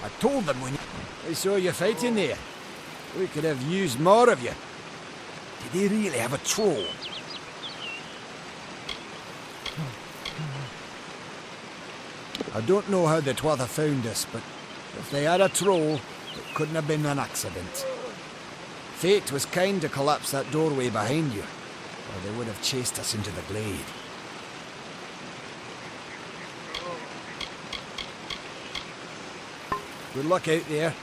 I told them when I saw you fighting there. We could have used more of you. Did they really have a troll? I don't know how the Twather found us, but if they had a troll, it couldn't have been an accident. Fate was kind to collapse that doorway behind you, or they would have chased us into the glade. Good luck out there.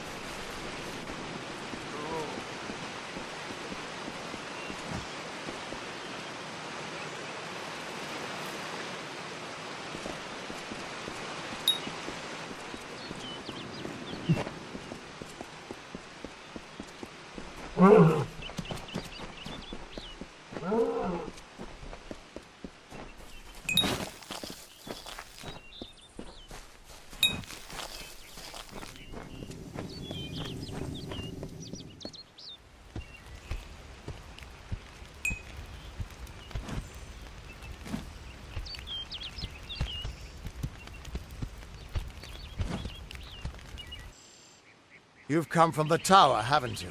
You've come from the tower, haven't you?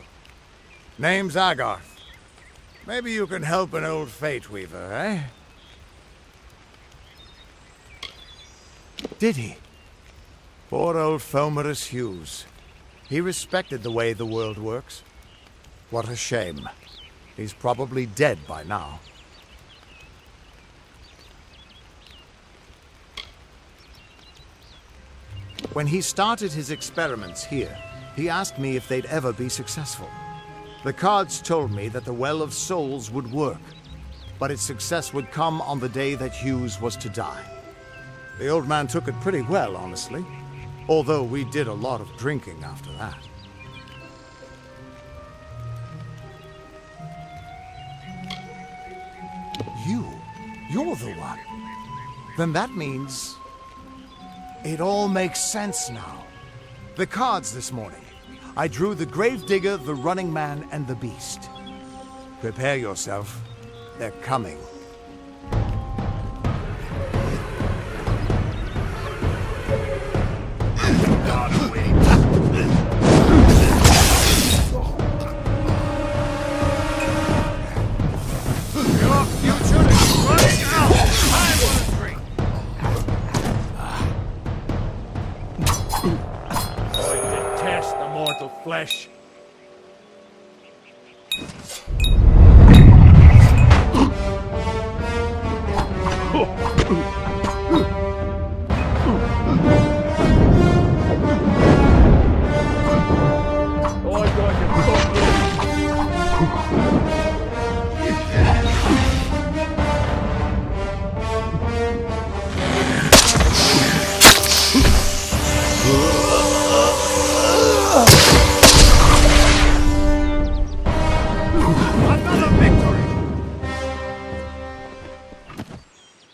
Name's Agarth. Maybe you can help an old Fate Weaver, eh? Did he? Poor old Fomerus Hughes. He respected the way the world works. What a shame. He's probably dead by now. When he started his experiments here, he asked me if they'd ever be successful. The cards told me that the Well of Souls would work, but its success would come on the day that Hughes was to die. The old man took it pretty well, honestly, although we did a lot of drinking after that. You're the one. Then that means it all makes sense now. The cards this morning. I drew the Gravedigger, the Running Man, and the Beast. Prepare yourself. They're coming. Your future is running out! I want a drink! Mortal flesh.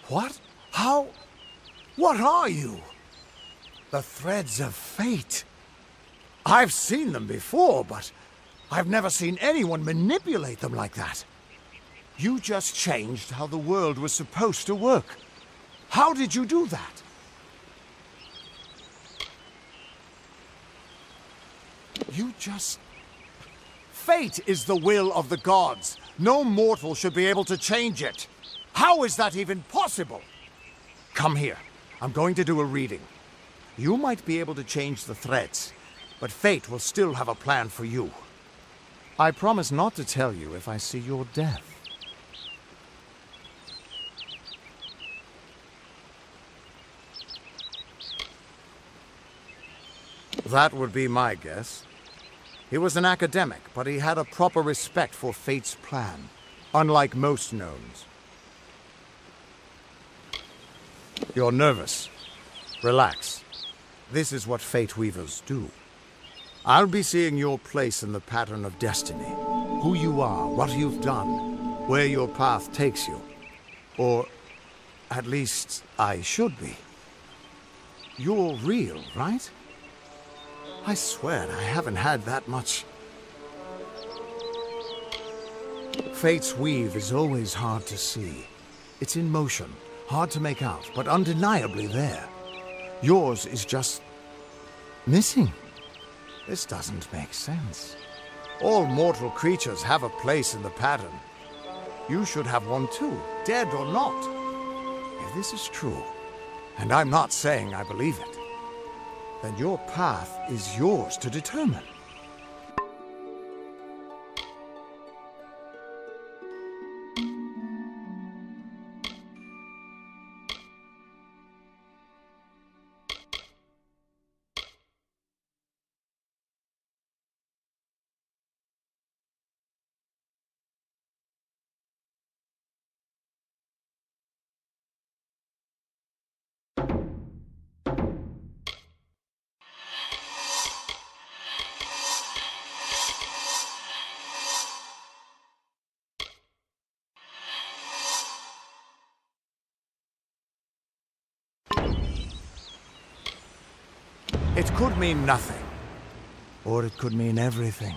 What? How? What are you? The threads of fate. I've seen them before, but I've never seen anyone manipulate them like that. You just changed how the world was supposed to work. How did you do that? You just... Fate is the will of the gods. No mortal should be able to change it. How is that even possible? Come here. I'm going to do a reading. You might be able to change the threads, but fate will still have a plan for you. I promise not to tell you if I see your death. That would be my guess. He was an academic, but he had a proper respect for fate's plan, unlike most gnomes. You're nervous. Relax. This is what fate weavers do. I'll be seeing your place in the pattern of destiny. Who you are, what you've done, where your path takes you. Or, at least, I should be. You're real, right? I swear I haven't had that much. Fate's weave is always hard to see. It's in motion, hard to make out, but undeniably there. Yours is just... missing. This doesn't make sense. All mortal creatures have a place in the pattern. You should have one too, dead or not. If this is true, and I'm not saying I believe it, then your path is yours to determine. It could mean nothing, or it could mean everything.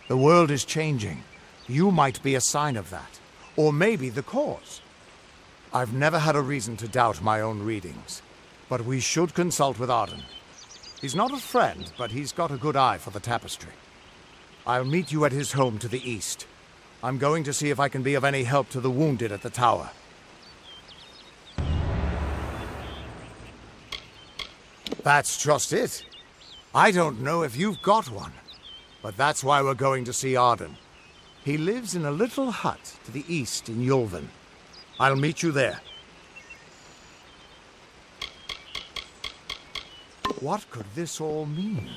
The world is changing. You might be a sign of that, or maybe the cause. I've never had a reason to doubt my own readings, but we should consult with Arden. He's not a friend, but he's got a good eye for the tapestry. I'll meet you at his home to the east. I'm going to see if I can be of any help to the wounded at the tower. That's just it. I don't know if you've got one, but that's why we're going to see Arden. He lives in a little hut to the east in Yulven. I'll meet you there. What could this all mean?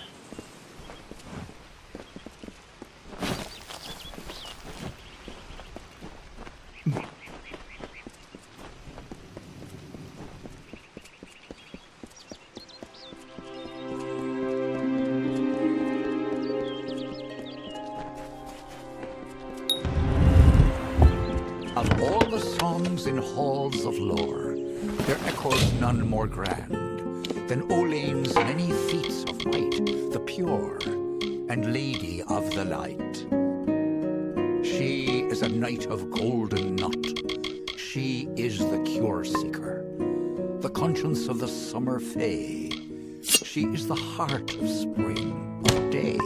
Of all the songs in halls of lore, there echoes none more grand than Olane's many feats of might, the pure and lady of the light. She is a knight of golden knot. She is the cure seeker, the conscience of the summer fae. She is the heart of spring, of day.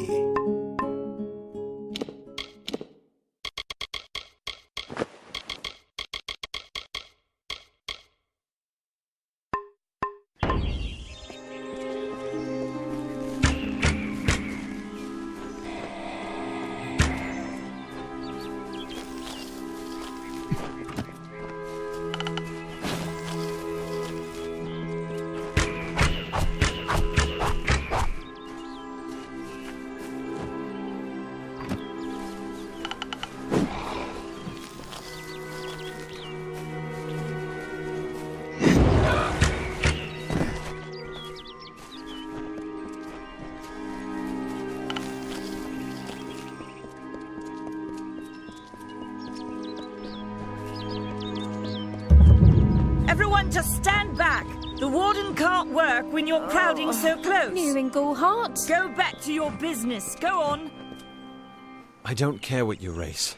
Everyone just stand back. The warden can't work when you're crowding so close. Nearing Gulhart. Go back to your business. Go on. I don't care what you race.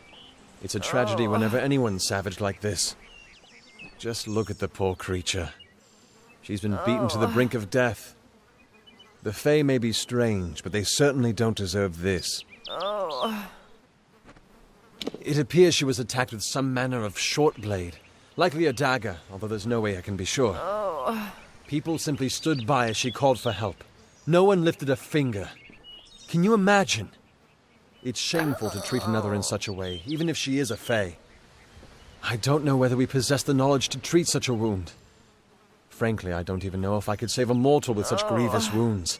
It's a tragedy whenever anyone's savage like this. Just look at the poor creature. She's been beaten to the brink of death. The Fae may be strange, but they certainly don't deserve this. It appears she was attacked with some manner of short blade, likely a dagger, although there's no way I can be sure. People simply stood by as she called for help. No one lifted a finger. Can you imagine? It's shameful to treat another in such a way, even if she is a Fae. I don't know whether we possess the knowledge to treat such a wound. Frankly, I don't even know if I could save a mortal with such grievous wounds.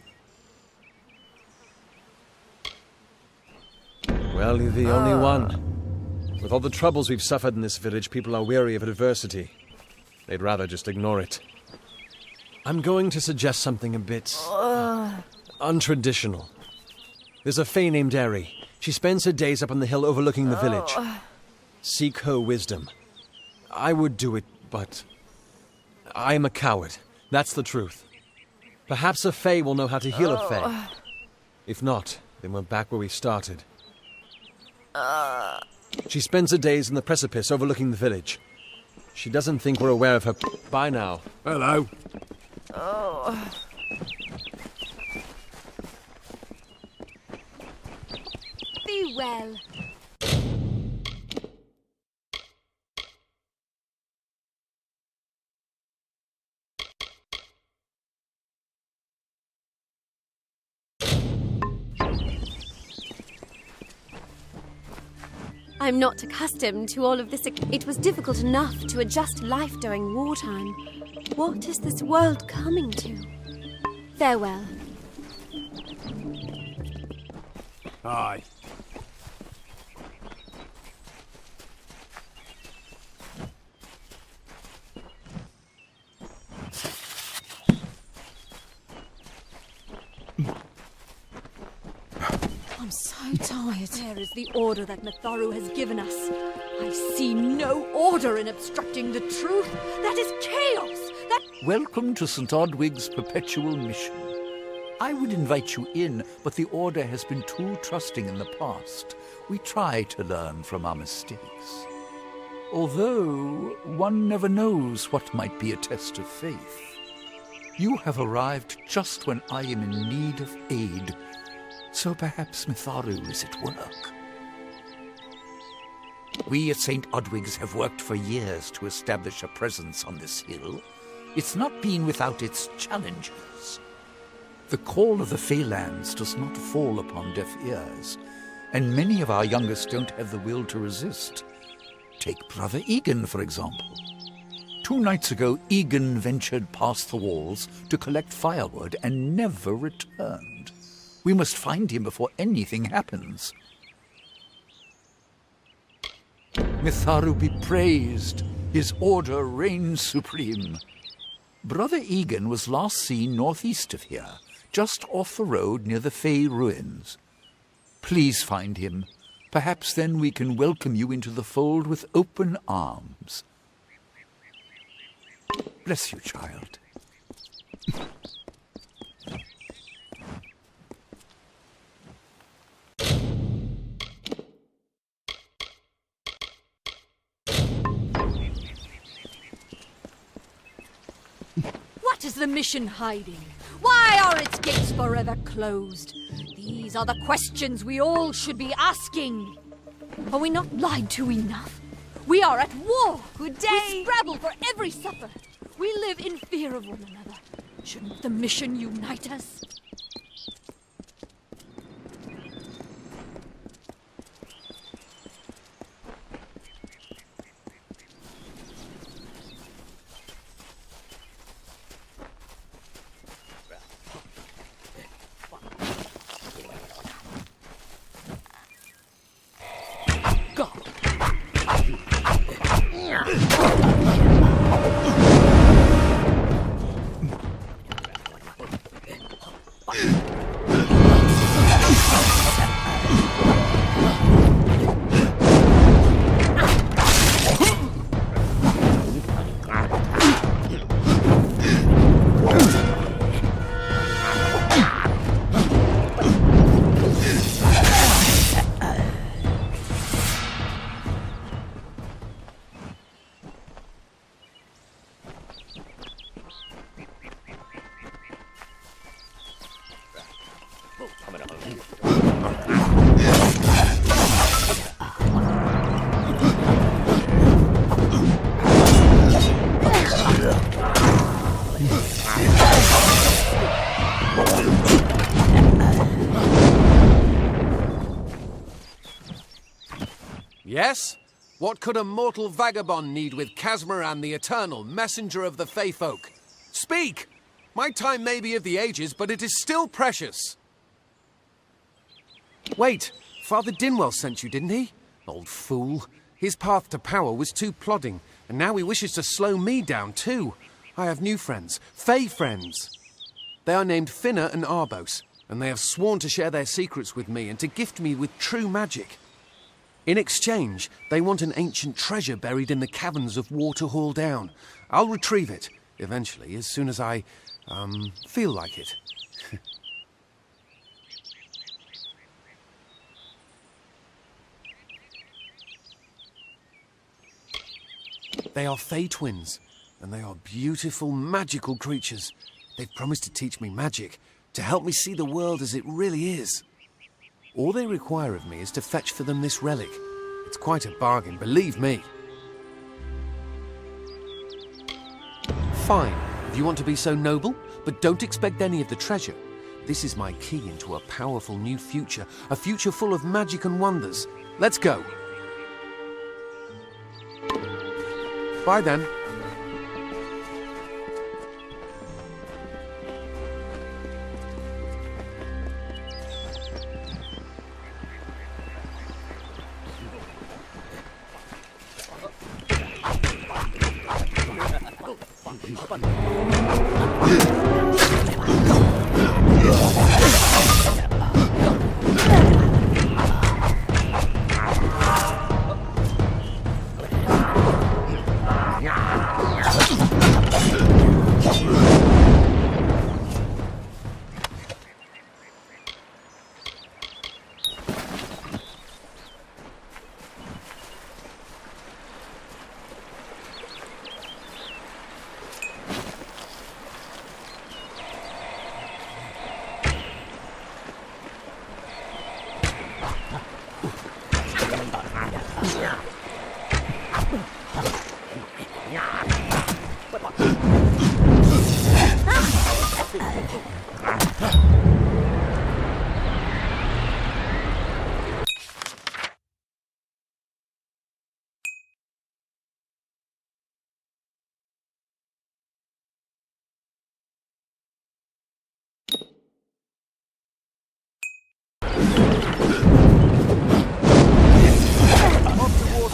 Well, you're the only one. With all the troubles we've suffered in this village, people are weary of adversity. They'd rather just ignore it. I'm going to suggest something a bit untraditional. There's a Fae named Eri. She spends her days up on the hill overlooking the village. Seek her wisdom. I would do it, but I am a coward. That's the truth. Perhaps a Fae will know how to heal a Fae. If not, then we're back where we started. She spends her days in the precipice overlooking the village. She doesn't think we're aware of her. Bye now. Hello. Be well. I'm not accustomed to all of this. It was difficult enough to adjust life during wartime. What is this world coming to? Farewell. Aye. I'm so tired. Where is the order that Mitharu has given us? I see no order in obstructing the truth. That is chaos. Welcome to St. Odwig's perpetual mission. I would invite you in, but the Order has been too trusting in the past. We try to learn from our mistakes. Although, one never knows what might be a test of faith. You have arrived just when I am in need of aid, so perhaps Mitharu is at work. We at St. Odwig's have worked for years to establish a presence on this hill. It's not been without its challenges. The call of the Feylands does not fall upon deaf ears, and many of our youngest don't have the will to resist. Take Brother Egan, for example. 2 nights ago, Egan ventured past the walls to collect firewood and never returned. We must find him before anything happens. Mitharu be praised. His order reigns supreme. Brother Egan was last seen northeast of here, just off the road near the Fey ruins. Please find him. Perhaps then we can welcome you into the fold with open arms. Bless you, child. What is the mission hiding? Why are its gates forever closed? These are the questions we all should be asking. Are we not lied to enough? We are at war. Good day. We scrabble for every supper. We live in fear of one another. Shouldn't the mission unite us? Yes? What could a mortal vagabond need with Casmaran the Eternal, messenger of the Fae Folk? Speak! My time may be of the ages, but it is still precious. Wait, Father Dinwell sent you, didn't he? Old fool. His path to power was too plodding, and now he wishes to slow me down too. I have new friends, Fae friends. They are named Finna and Arbos, and they have sworn to share their secrets with me and to gift me with true magic. In exchange, they want an ancient treasure buried in the caverns of Waterhall Down. I'll retrieve it, eventually, as soon as I, feel like it. They are Fae twins, and they are beautiful, magical creatures. They've promised to teach me magic, to help me see the world as it really is. All they require of me is to fetch for them this relic. It's quite a bargain, believe me. Fine, if you want to be so noble, but don't expect any of the treasure. This is my key into a powerful new future, a future full of magic and wonders. Let's go. Bye then.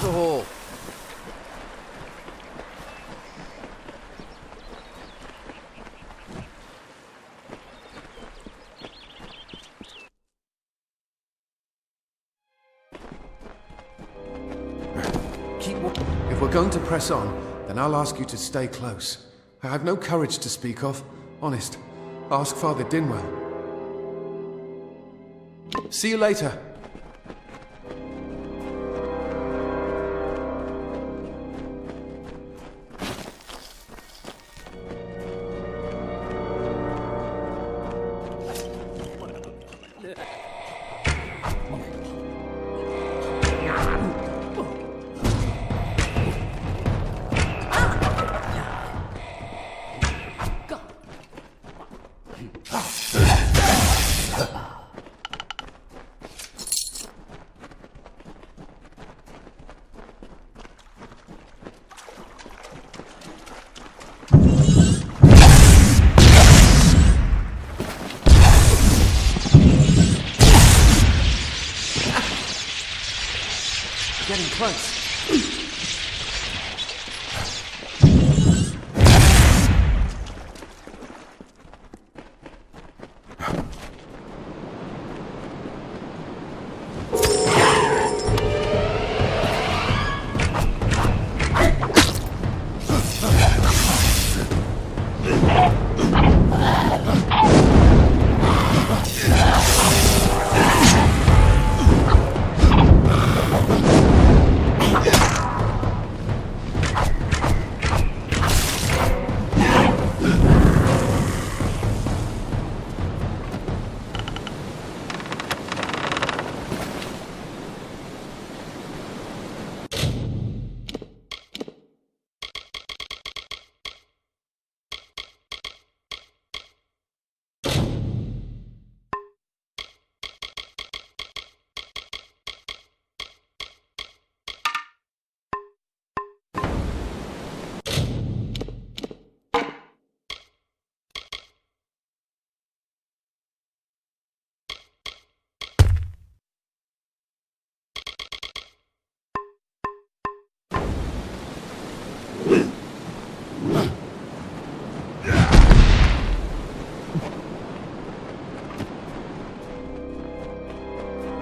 Hall. If we're going to press on, then I'll ask you to stay close. I have no courage to speak of. Honest. Ask Father Dinwell. See you later. Getting close.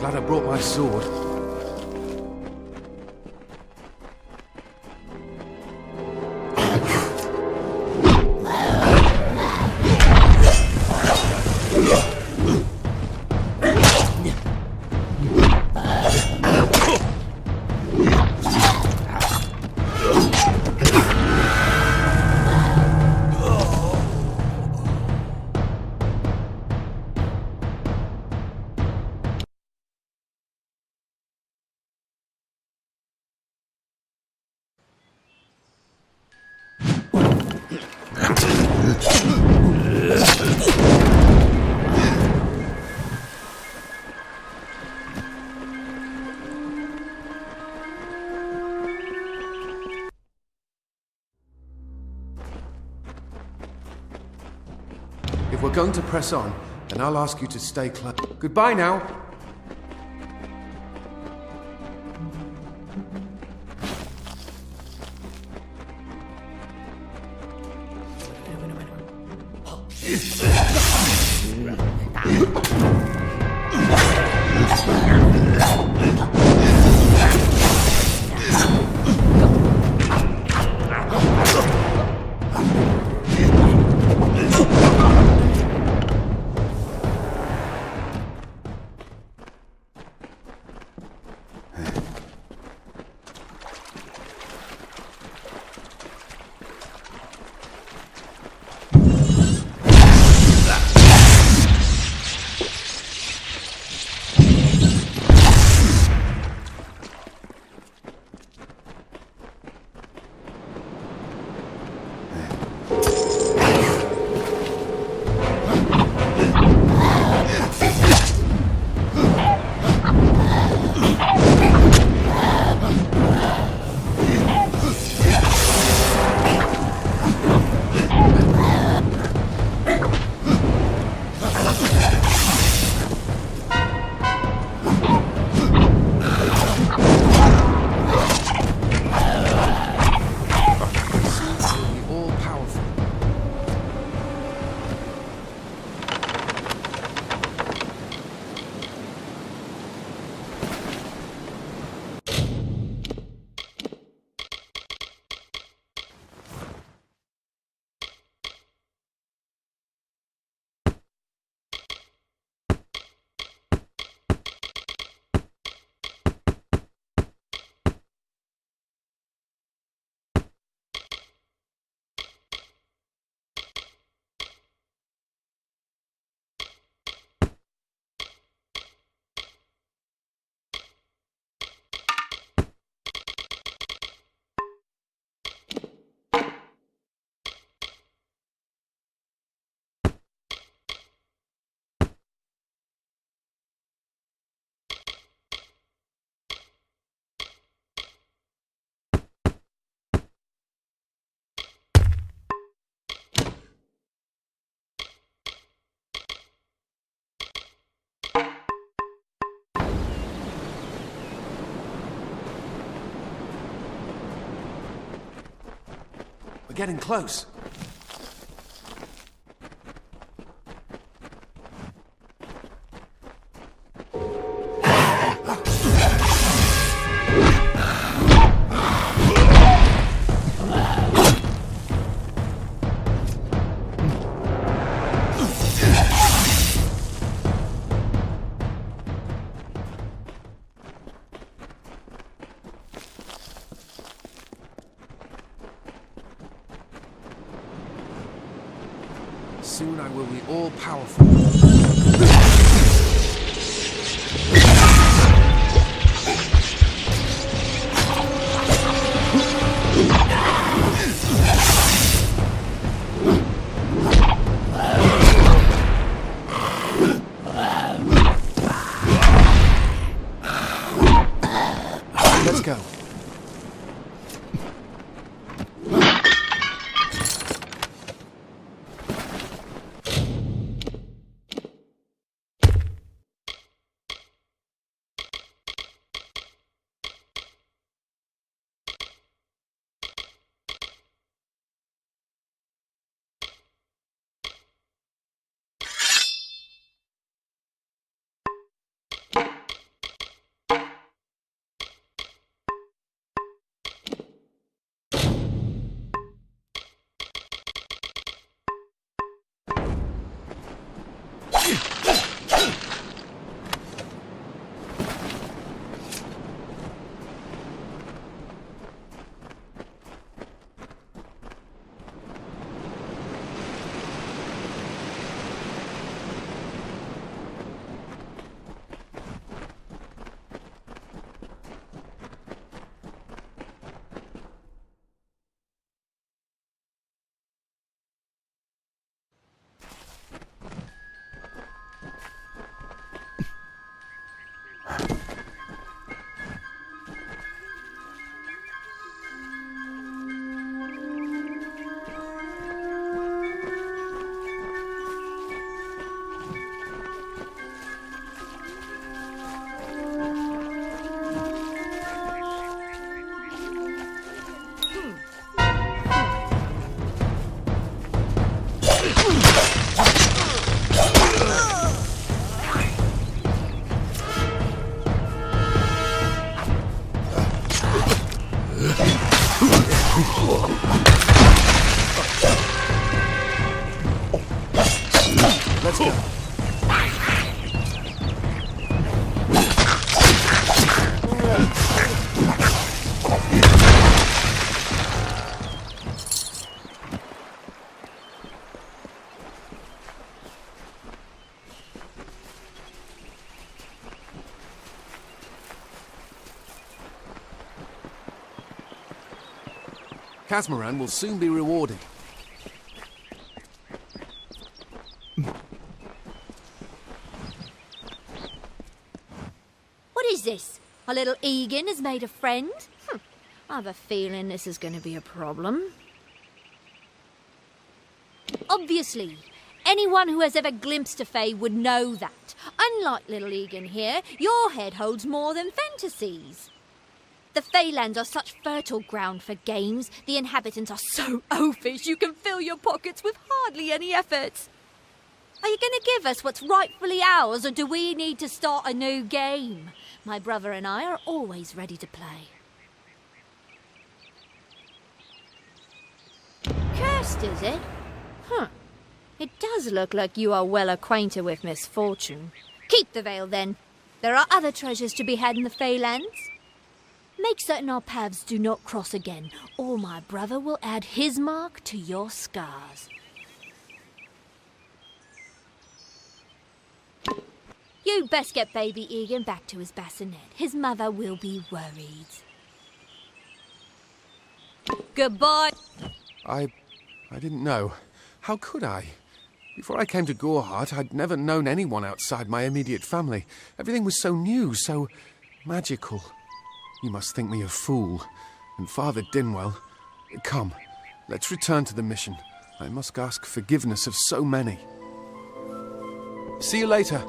Glad I brought my sword. If we're going to press on, then I'll ask you to stay close. Goodbye now. We're getting close. Soon I will be all-powerful. Let's go. Let's go. Casmaran will soon be rewarded. What is this? Our little Egan has made a friend? I have a feeling this is going to be a problem. Obviously, anyone who has ever glimpsed a fae would know that. Unlike little Egan here, your head holds more than fantasies. The Feylands are such fertile ground for games. The inhabitants are so oafish you can fill your pockets with hardly any effort. Are you going to give us what's rightfully ours, or do we need to start a new game? My brother and I are always ready to play. Cursed, is it? It does look like you are well acquainted with misfortune. Keep the veil, then. There are other treasures to be had in the Feylands. Make certain our paths do not cross again, or my brother will add his mark to your scars. You'd best get baby Egan back to his bassinet. His mother will be worried. Goodbye. I didn't know. How could I? Before I came to Gorhart, I'd never known anyone outside my immediate family. Everything was so new, so magical. You must think me a fool. And Father Dinwell... Come, let's return to the mission. I must ask forgiveness of so many. See you later.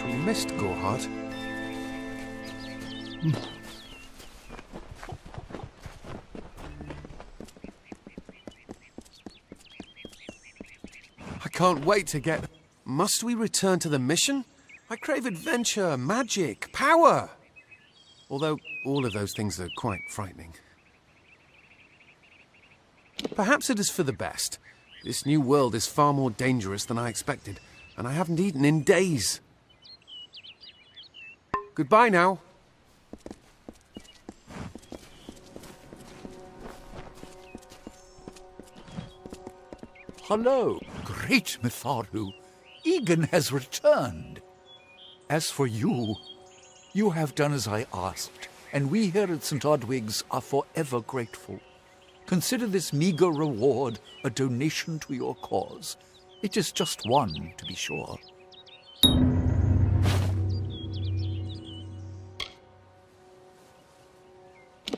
I missed Gorhart. I can't wait to get... Must we return to the mission? I crave adventure, magic, power. Although all of those things are quite frightening. Perhaps it is for the best. This new world is far more dangerous than I expected, and I haven't eaten in days. Goodbye now. Hello, great Mitharu. Egan has returned. As for you, you have done as I asked, and we here at St. Odwig's are forever grateful. Consider this meager reward a donation to your cause. It is just one, to be sure.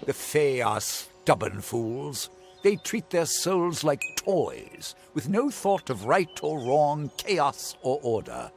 The Fae are stubborn fools. They treat their souls like toys, with no thought of right or wrong, chaos or order.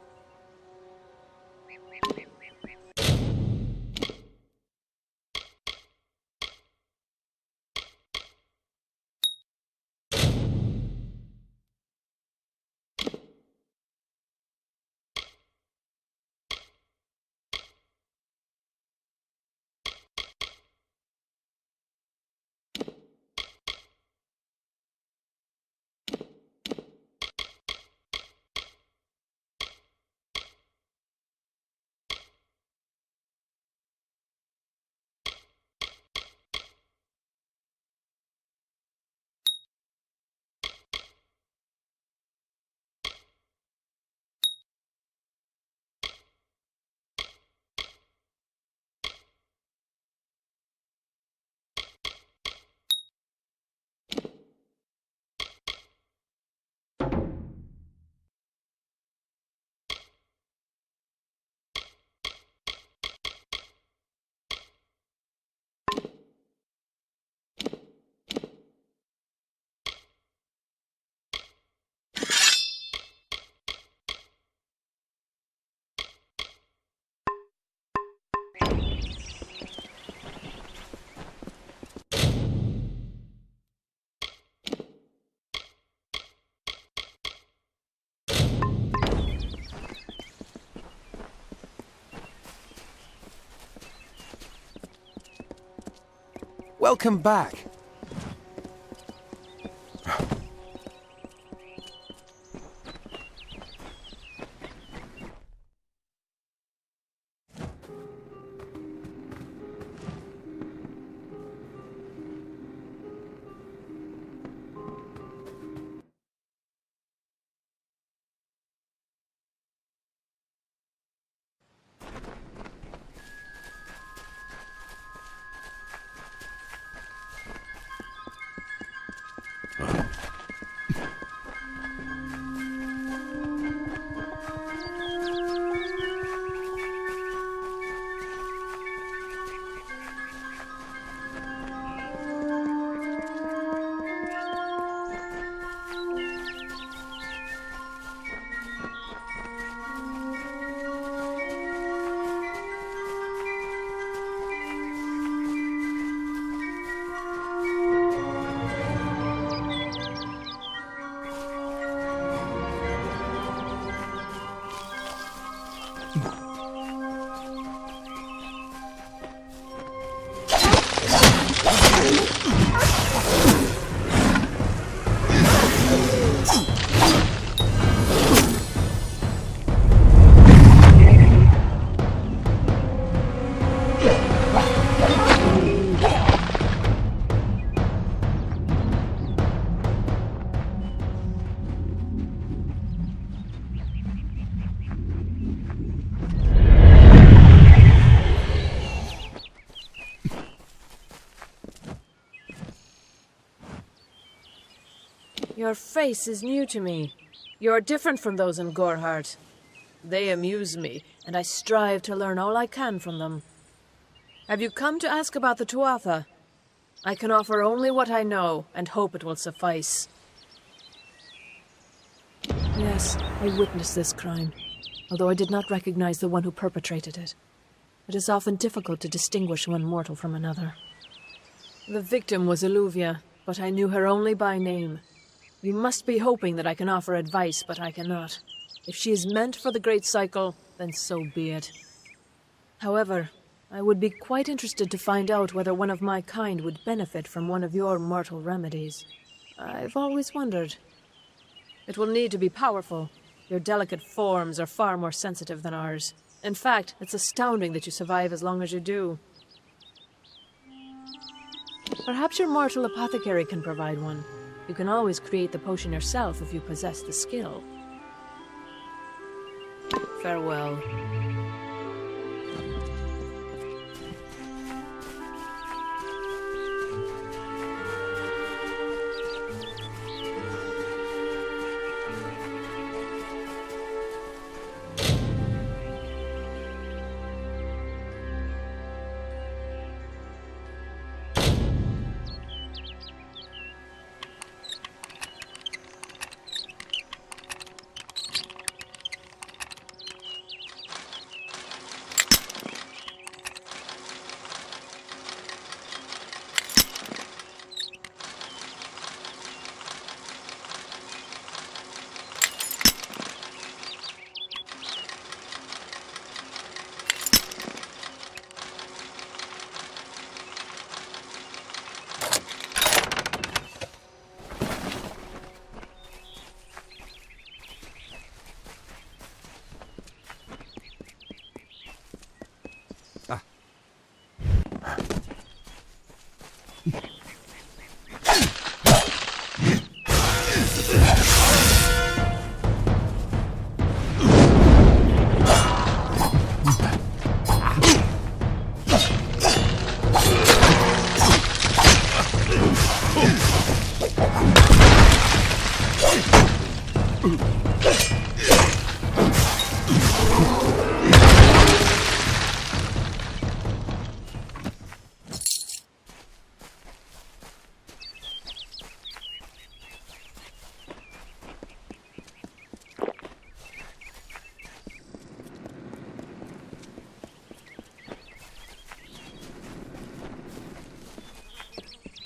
Welcome back. Your face is new to me. You're different from those in Gorhart. They amuse me, and I strive to learn all I can from them. Have you come to ask about the Tuatha? I can offer only what I know, and hope it will suffice. Yes, I witnessed this crime, although I did not recognize the one who perpetrated it. It is often difficult to distinguish one mortal from another. The victim was Illuvia, but I knew her only by name. You must be hoping that I can offer advice, but I cannot. If she is meant for the Great Cycle, then so be it. However, I would be quite interested to find out whether one of my kind would benefit from one of your mortal remedies. I've always wondered. It will need to be powerful. Your delicate forms are far more sensitive than ours. In fact, it's astounding that you survive as long as you do. Perhaps your mortal apothecary can provide one. You can always create the potion yourself if you possess the skill. Farewell.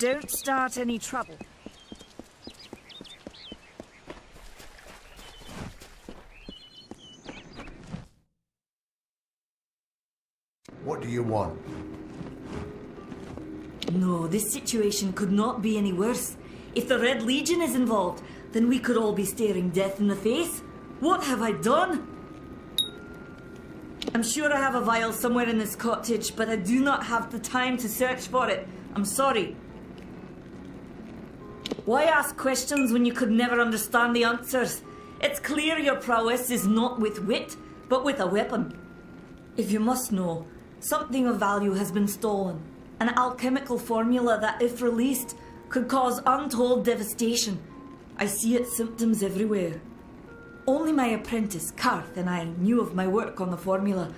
Don't start any trouble. What do you want? No, this situation could not be any worse. If the Red Legion is involved, then we could all be staring death in the face. What have I done? I'm sure I have a vial somewhere in this cottage, but I do not have the time to search for it. I'm sorry. Why ask questions when you could never understand the answers? It's clear your prowess is not with wit, but with a weapon. If you must know, something of value has been stolen. An alchemical formula that, if released, could cause untold devastation. I see its symptoms everywhere. Only my apprentice, Karth, and I knew of my work on the formula,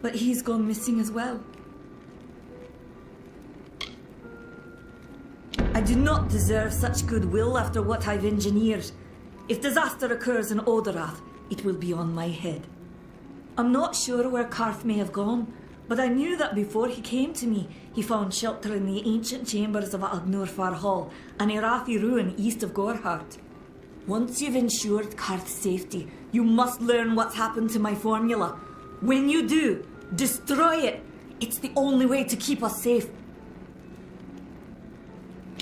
but he's gone missing as well. I do not deserve such goodwill after what I've engineered. If disaster occurs in Odorath, it will be on my head. I'm not sure where Karth may have gone, but I knew that before he came to me, he found shelter in the ancient chambers of Agnor Hall, an Irathi ruin east of Gorhart. Once you've ensured Karth's safety, you must learn what's happened to my formula. When you do, destroy it. It's the only way to keep us safe.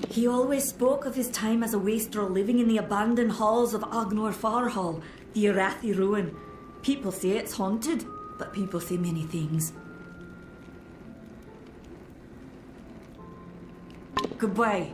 He always spoke of his time as a wastrel living in the abandoned halls of Agnor Hall, the Irathi ruin. People say it's haunted, but people say many things. Goodbye.